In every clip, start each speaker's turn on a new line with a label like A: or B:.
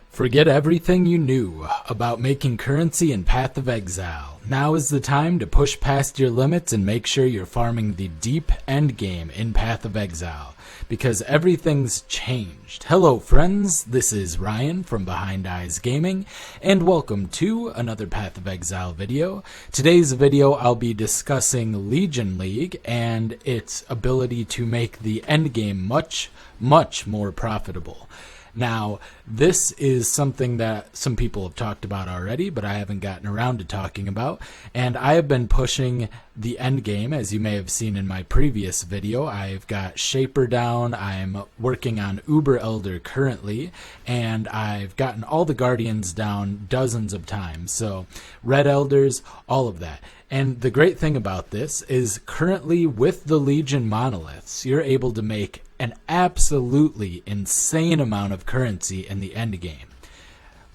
A: Forget everything you knew about making currency in Path of Exile. Now is the time to push past your limits and make sure you're farming the deep end game in Path of Exile, because everything's changed. Hello friends, this is Ryan from Behind Eyes Gaming, and welcome to another Path of Exile video. Today's video I'll be discussing Legion League and its ability to make the end game much more profitable. Now, this is something that some people have talked about already, but I haven't gotten around to talking about, and I have been pushing the end game, as you may have seen in my previous video. I've got Shaper down, I'm working on Uber Elder currently, and I've gotten all the Guardians down dozens of times, so Red Elders, all of that. And the great thing about this is currently with the Legion monoliths, you're able to make an absolutely insane amount of currency in the end game.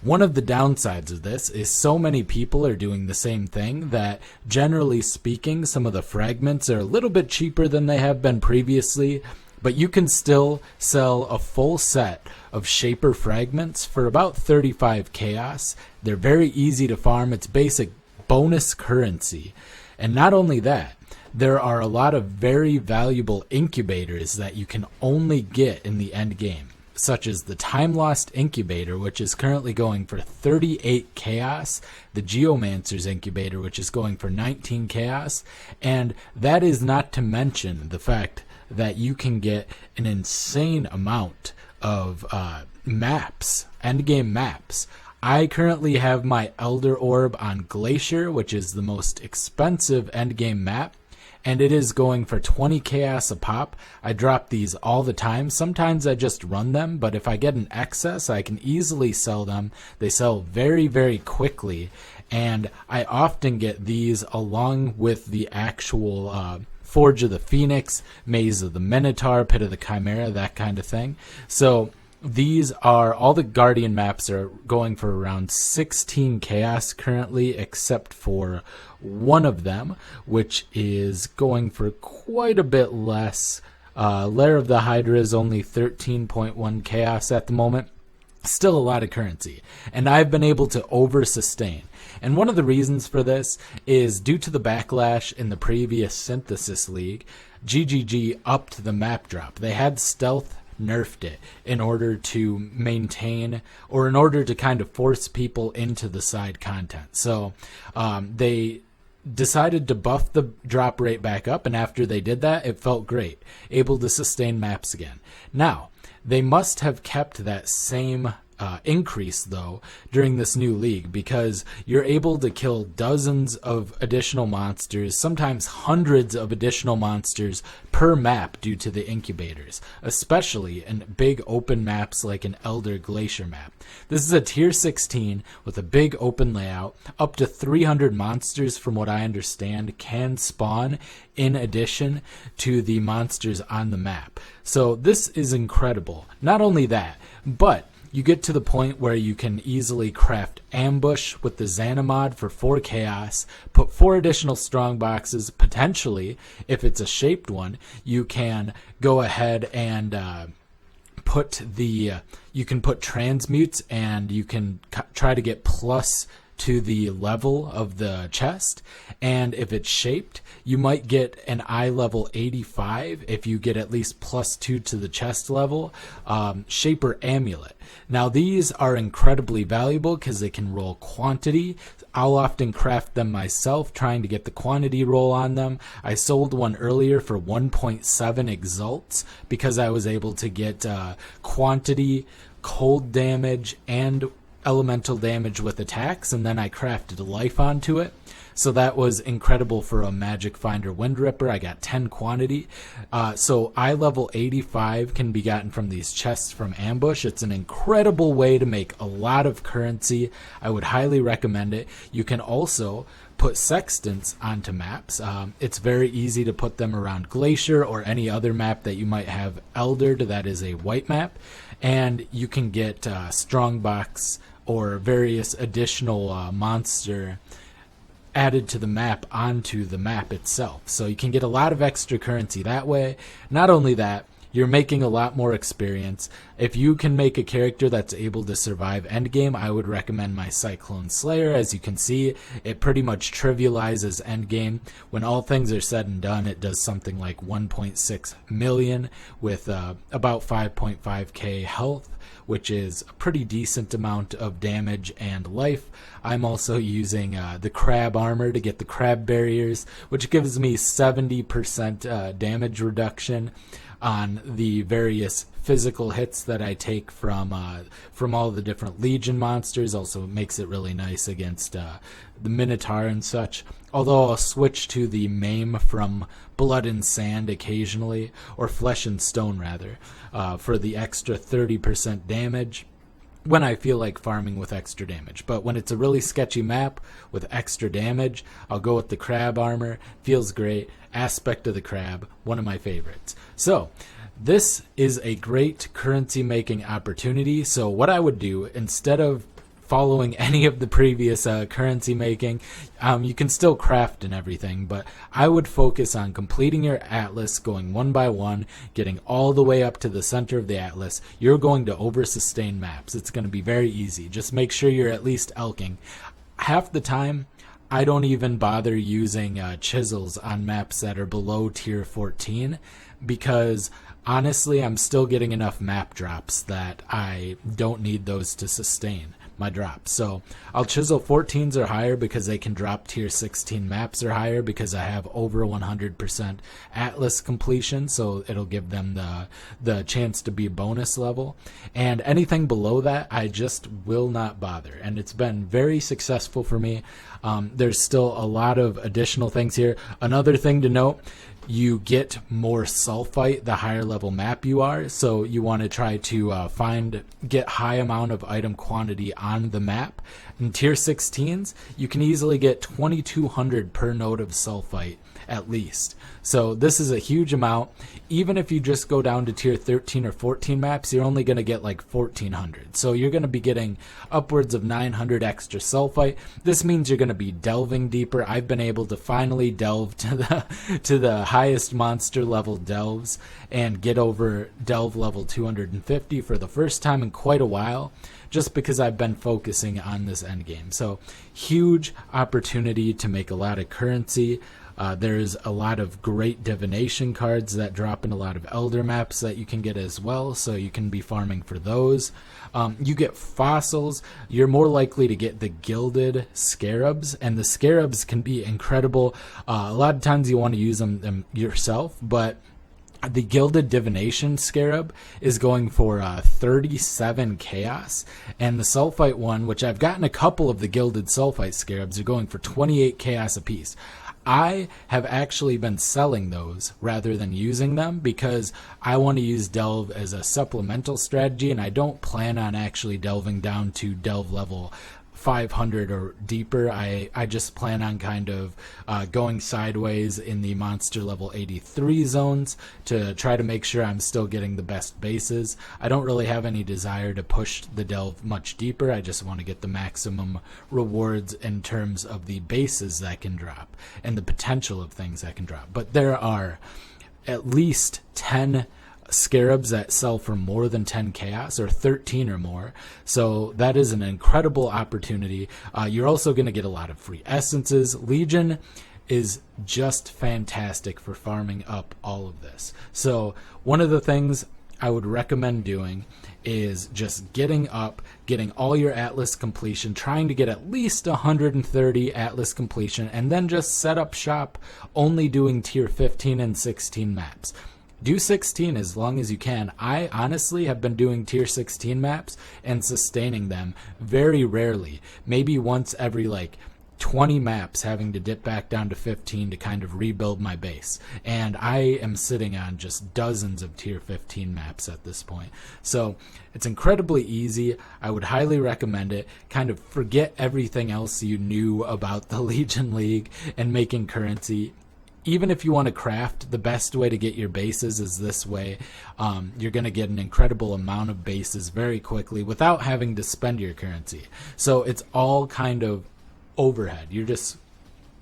A: One of the downsides of this is so many people are doing the same thing that, generally speaking, some of the fragments are a little bit cheaper than they have been previously, but you can still sell a full set of Shaper fragments for about 35 chaos. They're very easy to farm. It's basic bonus currency. And not only that, there are a lot of very valuable incubators that you can only get in the end game, such as the Time Lost Incubator, which is currently going for 38 chaos, the Geomancer's Incubator, which is going for 19 chaos, and that is not to mention the fact that you can get an insane amount of maps, end game maps. I currently have my Elder Orb on Glacier, which is the most expensive endgame map, and it is going for 20 chaos a pop. I drop these all the time. Sometimes I just run them, but if I get an excess, I can easily sell them. They sell very quickly, and I often get these along with the actual Forge of the Phoenix, Maze of the Minotaur, Pit of the Chimera, that kind of thing. So these are, all the Guardian maps are going for around 16 chaos currently, except for one of them, which is going for quite a bit less. Lair of the Hydra is only 13.1 chaos at the moment. Still a lot of currency, and I've been able to over sustain. And one of the reasons for this is due to the backlash in the previous Synthesis League. GGG upped the map drop. They had stealth nerfed it in order to maintain, or in order to kind of force people into the side content. So they decided to buff the drop rate back up, and after they did that, it felt great, able to sustain maps again. Now, they must have kept that same increase though during this new league, because you're able to kill dozens of additional monsters, sometimes hundreds of additional monsters per map due to the incubators, especially in big open maps like an Elder Glacier map. This is a tier 16 with a big open layout. Up to 300 monsters, from what I understand, can spawn in addition to the monsters on the map. So this is incredible. Not only that, but you get to the point where you can easily craft Ambush with the Xanamod for 4 chaos, put 4 additional strong boxes. Potentially, if it's a shaped one, you can go ahead and you can put transmutes, and you can try to get plus to the level of the chest. And if it's shaped, you might get an eye level 85 if you get at least +2 to the chest level. Shaper Amulet. Now these are incredibly valuable because they can roll quantity. I'll often craft them myself, trying to get the quantity roll on them. I sold one earlier for 1.7 exalts because I was able to get quantity, cold damage, and elemental damage with attacks, and then I crafted life onto it. So that was incredible for a Magic Finder Wind Ripper. I got 10 quantity. So eye level 85 can be gotten from these chests from Ambush. It's an incredible way to make a lot of currency. I would highly recommend it. You can also put sextants onto maps. It's very easy to put them around Glacier or any other map that you might have eldered that is a white map, and you can get Strongbox or various additional monster added to the map onto the map itself. So you can get a lot of extra currency that way. Not only that, you're making a lot more experience. If you can make a character that's able to survive endgame, I would recommend my Cyclone Slayer. As you can see, it pretty much trivializes endgame. When all things are said and done, it does something like 1.6 million with about 5.5k health, which is a pretty decent amount of damage and life. I'm also using the crab armor to get the crab barriers, which gives me 70% damage reduction on the various physical hits that I take from all the different Legion monsters. Also makes it really nice against the Minotaur and such. Although I'll switch to the Maim from Blood and Sand occasionally, or Flesh and Stone rather, for the extra 30% damage when I feel like farming with extra damage. But when it's a really sketchy map with extra damage, I'll go with the crab armor. Feels great. Aspect of the crab, one of my favorites. So this is a great currency making opportunity. So what I would do, instead of following any of the previous currency making, you can still craft and everything, but I would focus on completing your atlas, going one by one, getting all the way up to the center of the atlas. You're going to over sustain maps. It's going to be very easy. Just make sure you're at least elking. Half the time I don't even bother using chisels on maps that are below tier 14, because honestly I'm still getting enough map drops that I don't need those to sustain my drops. So I'll chisel 14s or higher because they can drop tier 16 maps or higher, because I have over 100% atlas completion, so it'll give them the chance to be bonus level. And anything below that I just will not bother, and it's been very successful for me. There's still a lot of additional things here. Another thing to note, you get more sulfite the higher level map you are, so you want to try to get high amount of item quantity on the map. In tier 16s, you can easily get 2200 per node of sulfite at least. So this is a huge amount. Even if you just go down to tier 13 or 14 maps, you're only going to get like 1400. So you're going to be getting upwards of 900 extra sulfite. This means you're going to be delving deeper. I've been able to finally delve to the highest monster level delves and get over delve level 250 for the first time in quite a while, just because I've been focusing on this endgame. So huge opportunity to make a lot of currency. There's a lot of great divination cards that drop in a lot of elder maps that you can get as well, so you can be farming for those. You get fossils. You're more likely to get the gilded scarabs, and the scarabs can be incredible. A lot of times you want to use them yourself, but the gilded divination scarab is going for 37 chaos, and the sulfite one, which I've gotten a couple of the gilded sulfite scarabs, are going for 28 chaos apiece. I have actually been selling those rather than using them, because I want to use delve as a supplemental strategy, and I don't plan on actually delving down to delve level 500 or deeper. I just plan on kind of going sideways in the monster level 83 zones to try to make sure I'm still getting the best bases. I don't really have any desire to push the delve much deeper. I just want to get the maximum rewards in terms of the bases that can drop and the potential of things that can drop. But there are at least 10 scarabs that sell for more than 10 chaos, or 13 or more, so that is an incredible opportunity. You're also going to get a lot of free essences. Legion is just fantastic for farming up all of this. So one of the things I would recommend doing is just getting all your atlas completion, trying to get at least 130 atlas completion, and then just set up shop only doing tier 15 and 16 maps. Do 16 as long as you can. I honestly have been doing tier 16 maps and sustaining them very rarely. Maybe once every like 20 maps, having to dip back down to 15 to kind of rebuild my base. And I am sitting on just dozens of tier 15 maps at this point. So it's incredibly easy. I would highly recommend it. Kind of forget everything else you knew about the Legion League and making currency. Even if you want to craft, the best way to get your bases is this way. You're going to get an incredible amount of bases very quickly without having to spend your currency. So it's all kind of overhead. You're just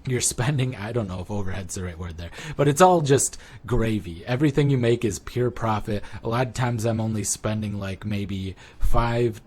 A: you're spending, I don't know if overhead's the right word there, but it's all just gravy. Everything you make is pure profit. A lot of times I'm only spending like maybe five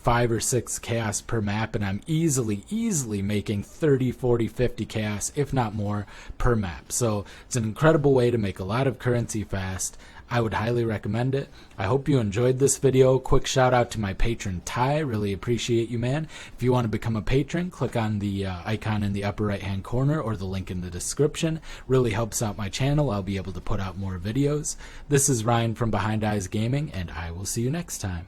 A: or six chaos per map, and I'm easily making 30, 40, 50 chaos, if not more, per map. So it's an incredible way to make a lot of currency fast. I would highly recommend it. I hope you enjoyed this video. Quick shout out to my patron Ty. Really appreciate you, man. If you want to become a patron, click on the icon in the upper right hand corner or the link in the description. Really helps out my channel. I'll be able to put out more videos. This is Ryan from Behind Eyes Gaming, and I will see you next time.